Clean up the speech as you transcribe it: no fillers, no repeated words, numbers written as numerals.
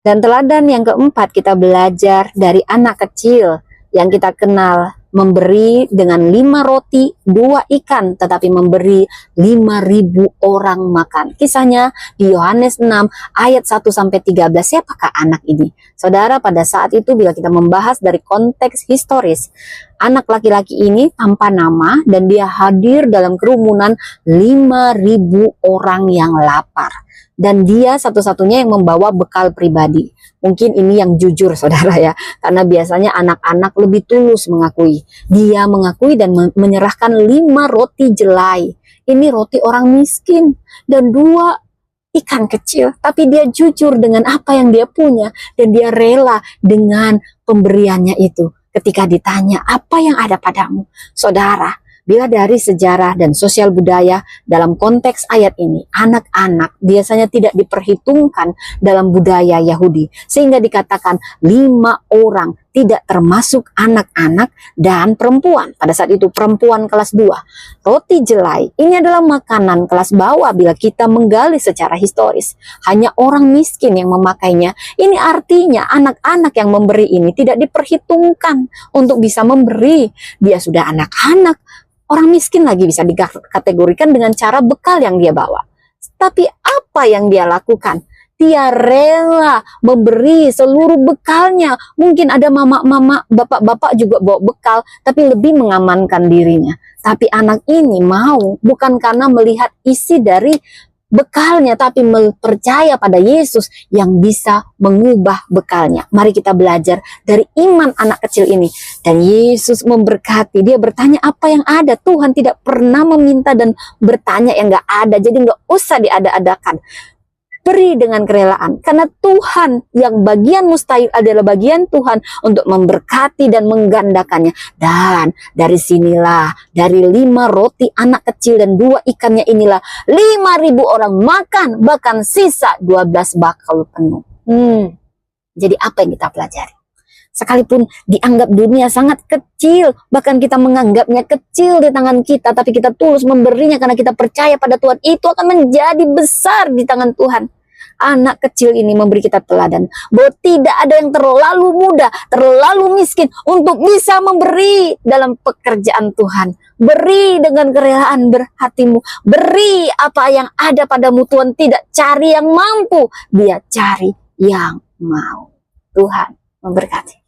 Dan teladan yang keempat, kita belajar dari anak kecil yang kita kenal, memberi dengan 5 roti, 2 ikan, tetapi memberi 5.000 orang makan. Kisahnya di Yohanes 6 ayat 1-13. Siapakah anak ini? Saudara, pada saat itu bila kita membahas dari konteks historis, anak laki-laki ini tanpa nama dan dia hadir dalam kerumunan 5.000 orang yang lapar. Dan dia satu-satunya yang membawa bekal pribadi. Mungkin ini yang jujur, saudara ya. Karena biasanya anak-anak lebih tulus mengakui. Dia mengakui dan menyerahkan 5 roti jelai. Ini roti orang miskin. Dan 2 ikan kecil. Tapi dia jujur dengan apa yang dia punya. Dan dia rela dengan pemberiannya itu. Ketika ditanya, apa yang ada padamu? Saudara, bila dari sejarah dan sosial budaya dalam konteks ayat ini, anak-anak biasanya tidak diperhitungkan dalam budaya Yahudi. Sehingga dikatakan 5 orang, tidak termasuk anak-anak dan perempuan. Pada saat itu perempuan kelas 2. Roti jelai, ini adalah makanan kelas bawah bila kita menggali secara historis. Hanya orang miskin yang memakainya. Ini artinya anak-anak yang memberi ini tidak diperhitungkan untuk bisa memberi. Dia sudah anak-anak. Orang miskin lagi bisa dikategorikan dengan cara bekal yang dia bawa. Tapi apa yang dia lakukan? Dia rela memberi seluruh bekalnya. Mungkin ada mama-mama, bapak-bapak juga bawa bekal, tapi lebih mengamankan dirinya. Tapi anak ini mau, bukan karena melihat isi dari bekalnya, tapi percaya pada Yesus yang bisa mengubah bekalnya. Mari kita belajar dari iman anak kecil ini. Dan Yesus memberkati. Dia bertanya apa yang ada. Tuhan tidak pernah meminta dan bertanya yang gak ada. Jadi gak usah diada-adakan. Beri dengan kerelaan. Karena Tuhan yang bagian mustahil adalah bagian Tuhan untuk memberkati dan menggandakannya. Dan dari sinilah, dari 5 roti anak kecil dan 2 ikannya inilah 5.000 orang makan, bahkan sisa 12 bakal penuh. Jadi apa yang kita pelajari? Sekalipun dianggap dunia sangat kecil, bahkan kita menganggapnya kecil di tangan kita, tapi kita tulus memberinya karena kita percaya pada Tuhan, itu akan menjadi besar di tangan Tuhan. Anak kecil ini memberi kita teladan bahwa tidak ada yang terlalu muda, terlalu miskin untuk bisa memberi dalam pekerjaan Tuhan. Beri dengan kerelaan berhatimu. Beri apa yang ada padamu. Tuhan tidak cari yang mampu, Dia cari yang mau. Tuhan memberkati.